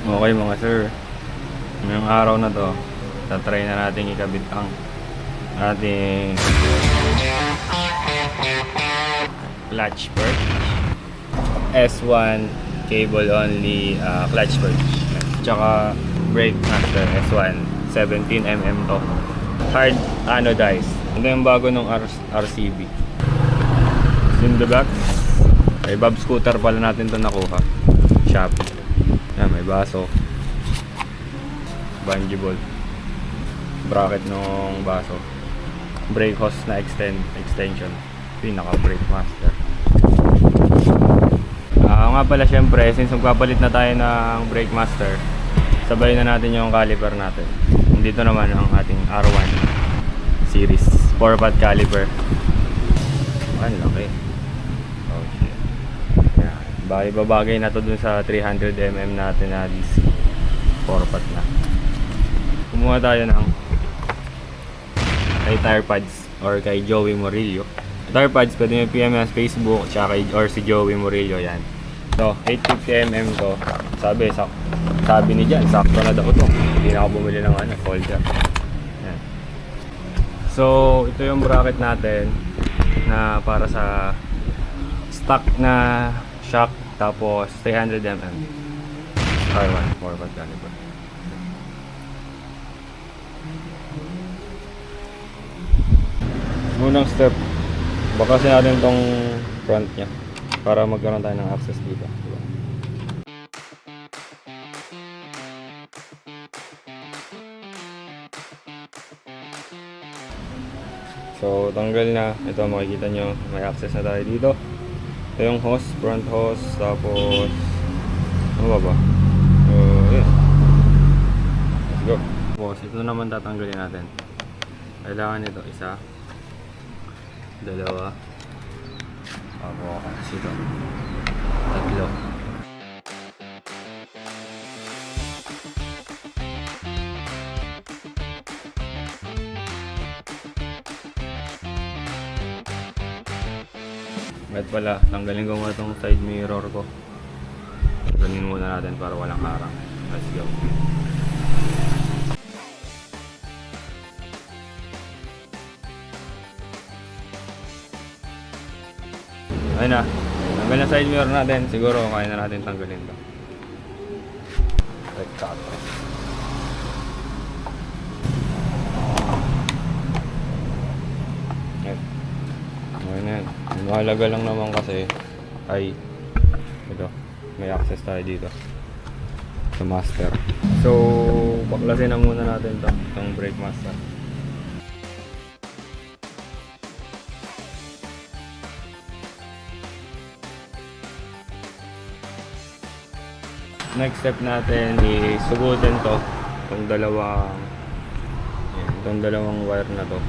Okay mga sir, ngayong araw na to, tatry na natin ikabit ang ating clutch perch S1 cable only clutch perch, tsaka brake master S1 17mm to, hard anodized. Ito yung bago ng RCB. In the back ay Bob Scooter pala natin to nakuha, Shopee. Yan, may baso, bungee bolt, bracket ng baso, brake hose na extension, pinaka brake master. Nga pala, syempre since magpapalit na tayo ng brake master, sabay na natin yung caliper natin. Dito naman ang ating R1 series 4-pot caliper. Ang laki. Oh shit. Yan. Babagay na to dun sa 300mm natin na DC 4-pot na. Kumuha tayo ng kay tire pads or kay Joey Murillo. Tire pads pwede nyo PM yan sa Facebook or si Joey Murillo. Yan. So 850mm to. Sabi ni Jan, sakto na daw to. Hindi na ako bumili ng folder. Yan. So ito yung bracket natin na para sa stock na shock, tapos 300mm R1 4-pot caliper. Unang step, bakasin natin tong front nya para magkaroon tayo ng access dito, diba? So tanggal na. Ito, makikita nyo may access na tayo dito. Ito yung hose, front hose. Tapos ano ba? Yeah. Let's go. Tapos ito naman tatanggalin natin. Kailangan ito, isa, dalawa, tapos ito, tatlo. Wait pala, tanggalin ko muna itong side mirror ko. Tanggalin muna natin para walang harang. Let's go. Ayun na, tanggal na side mirror natin. Siguro kaya na natin tanggalin ito. Right cut. Ayun na yan. Mahalaga lang naman kasi ay ito, may access tayo dito sa master. So baklasin na muna natin itong brake master. Next step natin is sugutin itong dalawang wire na to.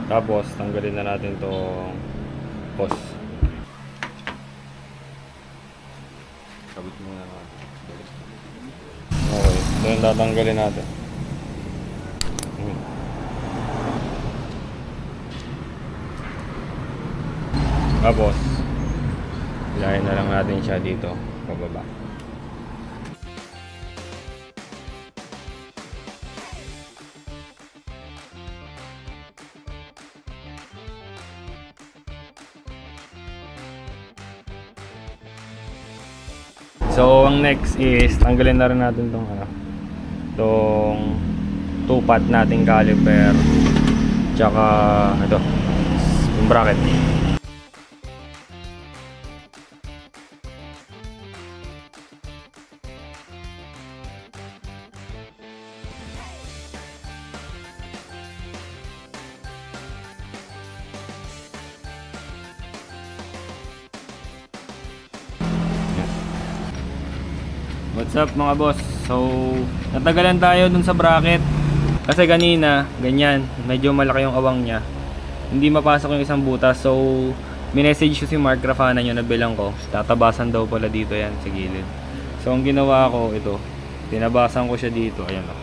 Tapos tanggalin na natin itong hose. Sabit muna natin. Okay, ito yung tatanggalin natin. Tapos ilahin na lang natin siya dito pababa. So ang next is tanggalin na rin natin tong tong 2-pot nating caliper, tsaka ito yung bracket. What's up mga boss? So natagalan tayo dun sa bracket kasi kanina ganyan, medyo malaki yung awang nya, hindi mapasok yung isang butas. So minessage ko si Mark Rafana nyo na bilang ko, tatabasan daw pala dito yan sa gilid. So ang ginawa ko, ito, tinabasan ko siya dito, ayan o,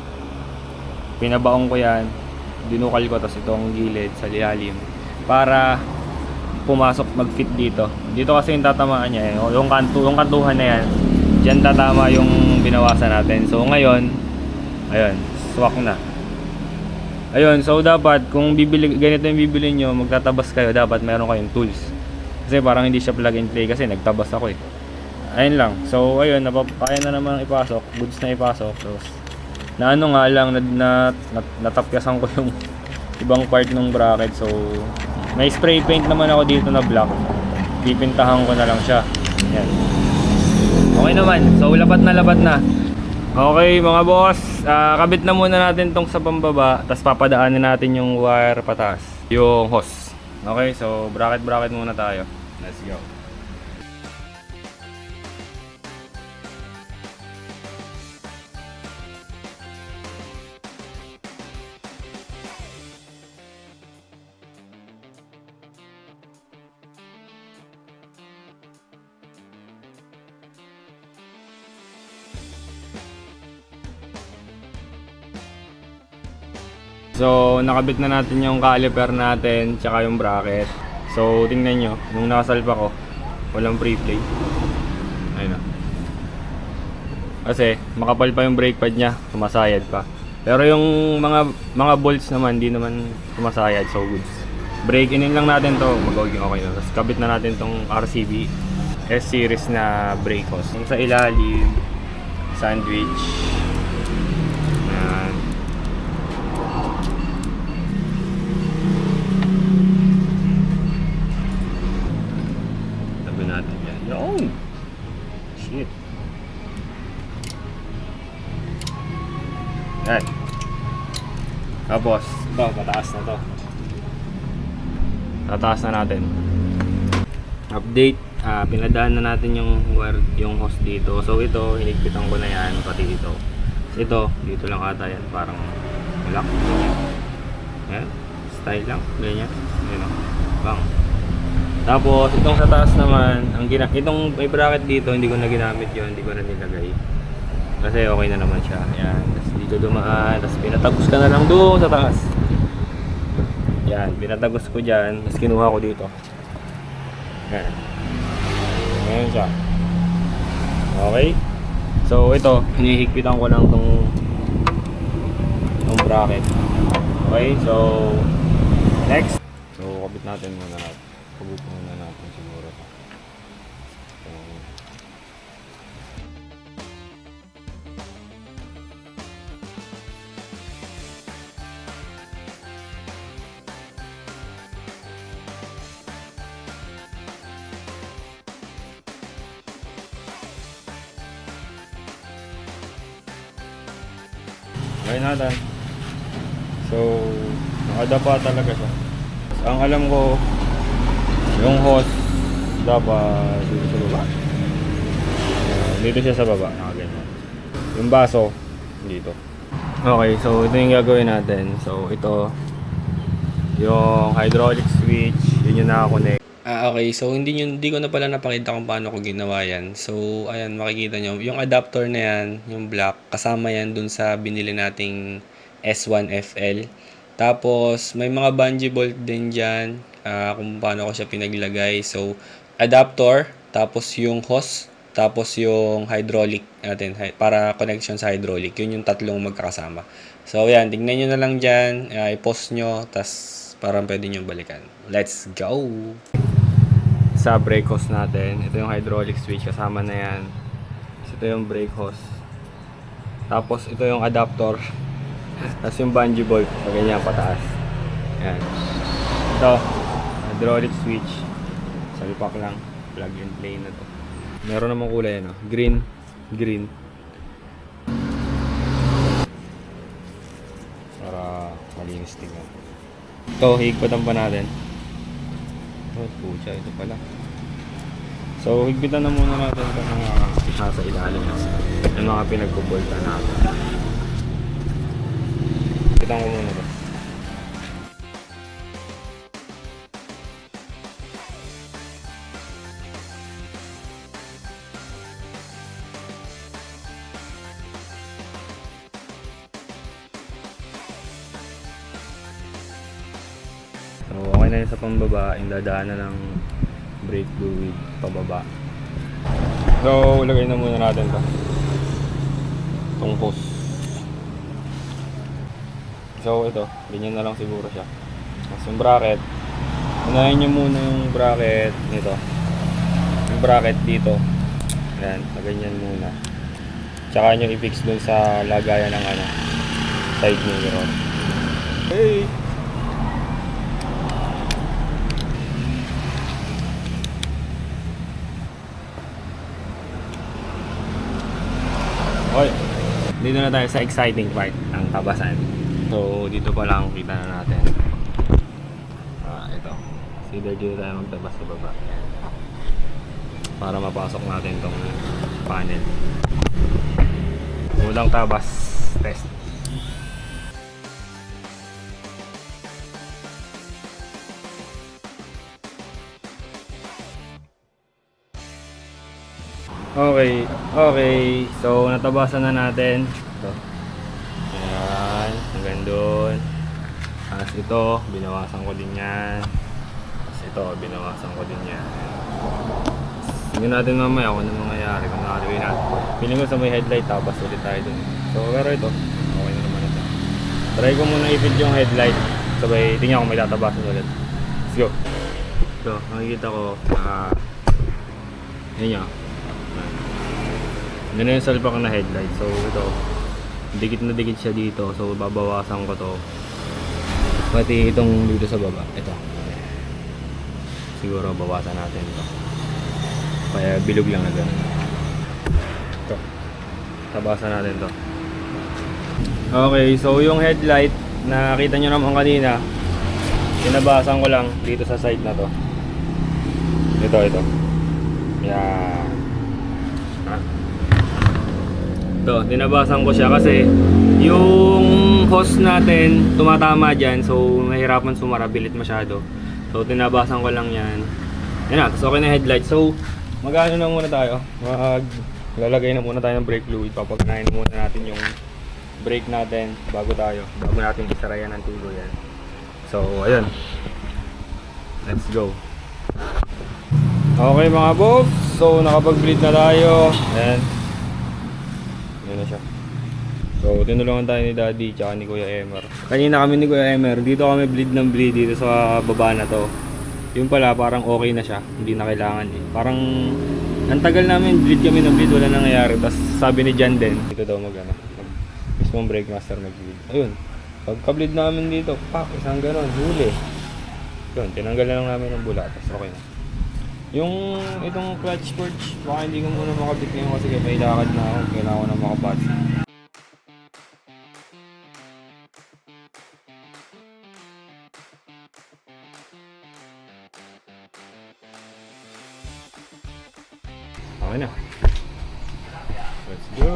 pinabaong ko yan, dinukal ko, tapos ito ang gilid sa ilalim para pumasok mag-fit dito. Dito kasi yung tatamaan niya yung kantuhan na yan. Diyan tatama yung binawasan natin. So ngayon, ayun, swak na. Ayun, so dapat kung ganito yung bibili nyo, magtatabas kayo, dapat meron kayong tools. Kasi parang hindi siya plug and play kasi nagtabas ako eh. Ayun lang. So ayun, kaya na naman ipasok, goods na ipasok. Tapos na ano nga lang, natapyasan ko yung ibang part ng bracket. So may spray paint naman ako dito na black. Pipintahan ko na lang siya. Yan. Okay naman. So lapat na. Okay mga boss, kabit na muna natin tong sa pambaba, tapos papadaanin natin yung wire pataas, yung hose. Okay, so bracket muna tayo. Let's go. So, nakabit na natin yung caliper natin, tsaka yung bracket. So, tingnan nyo, nung nakasalpa ko, walang pre-play. Ayun na. Kasi, makapal pa yung brake pad nya, sumasayad pa. Pero yung mga bolts naman, di naman sumasayad, so goods. Brake inin lang natin to, mag-oging okay na. Tapos, kabit na natin tong RCB S-series na brake hose. Yung sa ilalim, sandwich. Ayan. Natin yan. Yun! Shit! Yan. Tapos, ito, pataas na to. Tataas na natin. Update. Pinadaan na natin yung hose dito. So ito, hinigpitan ko na yan, pati ito. So, ito, dito lang ata yan. Parang lock. Yan. Style lang. Ganyan. Yan o. Bang. Tapos itong sa taas naman, itong may bracket dito, hindi ko na ginamit yon, hindi ko na nilagay. Kasi okay na naman siya. Ayan, tapos dito dumaan, tapos pinatagos ka na lang doon sa taas. Yan, pinatagos ko dyan, tapos kinuha ko dito. Ayan. Ayan siya. Okay. So ito, hinihigpitan ko lang tong bracket. Okay, so next. So kabit natin muna natin. Pagupong na natin siguro ito. Gawin natin. So, nakadapa talaga siya. Ang alam ko, yung hose dapat dito sa baba. Dito siya sa baba, nakaganyan. Yung baso dito. Okay, so ito yung gagawin natin. So ito yung hydraulic switch, yun yung nakakonect. Okay, so hindi ko na pala napakita kung paano ko ginawa yan. So ayan, makikita nyo yung adapter na yan, yung black, kasama yan dun sa binili nating S1FL. Tapos may mga bungee bolt din dyan, kung paano ko siya pinaglagay. So adapter, tapos yung hose, tapos yung hydraulic natin para connection sa hydraulic. Yun yung tatlong magkakasama. So ayan, tignan nyo na lang dyan, i-pause nyo, tas parang pwede nyo balikan. Let's go! Sa brake hose natin, ito yung hydraulic switch, kasama na yan. Ito yung brake hose. Tapos ito yung adapter. Tapos yung bungee bolt, ganyan pataas. Ayan. Ito, hydraulic switch. Salipak lang, plug and play na to. Meron namang kulay, no? Green. Para malinis tingnan. Ito, higpitan pa natin. Oh, pucha, ito pala. So, higpitan na muna natin ito mga nasa ilalim. Yung mga pinagpubolta natin. Higpitan ko muna ito. So, okay na yun sa pambaba, yung dadaanan ng brake fluid pababa. So, lagay na muna natin to. Itong hose. So, ito, ganyan na lang siguro siya. Tapos yung bracket, unahin nyo muna yung bracket nito. Yung bracket dito. Ayan, ganyan muna. Tsaka nyo i-fix dun sa lagayan ng ano, side mirror. Hey! Okay, dito na tayo sa exciting part ng tabasan. So, dito pa lang kita na natin. Ito. Either dito tayo magtabas sa baba. Para mapasok natin tong panel. Unang tabas test. Okay, okay. So, natabasan na natin. Ito. Ayan, hanggang doon. Tapos ito, binawasan ko din yan. Tapos ito, binawasan ko din yan. Tingnan natin mamaya kung ano mangyayari. Kung nakalagay natin. Piling ko sa may headlight, tabas ulit tayo dun. So, pero ito, okay na naman ito. Try ko muna i-feed yung headlight. Sabay, tingnan ko may tatabasan ulit. Let's go. So, makikita ko, yun yun. Yun na yung salpak na headlight. So ito, dikit na dikit siya dito. So babawasan ko to. Pati itong dito sa baba. Ito. Siguro bawasan natin ito. Kaya bilog lang na gano'n. Ito. Tabasan natin to. Okay, so yung headlight na nakita nyo naman kanina, tinabasan ko lang dito sa side na to. Ito. Yan. Ito, tinabasan ko siya kasi yung hose natin tumatama dyan, so mahirapan sumara, bilit masyado. So tinabasan ko lang yan. Yan na, tapos okay na headlight. So mag-ano na muna tayo, lalagay na muna tayo ng brake fluid. Papagnahin muna natin yung brake natin bago natin isara yan ng tulo yan. So ayun, let's go. Okay mga boss, so nakapag-bleed na tayo. Ayan. Yan na siya. So, tinulungan tayo ni Daddy tsaka ni Kuya Emer. Kanina kami ni Kuya Emer, dito kami bleed ng bleed dito sa baba na to. Yung pala, parang okay na siya. Hindi na kailangan eh. Parang, ang tagal namin, bleed kami ng bleed, wala nangyayari. Tapos sabi ni Jan din, dito daw mismong brake master mag-bleed. Ayun, pagka-bleed namin dito, pak, isang ganon, huli. Yun, tinanggal na lang namin ng bula, tapos okay na. Yung itong clutch purge, baka hindi ko muna makabit ngayon kasi may lakad na ako. Kailangan ko na makapatch. Okay na. Let's go!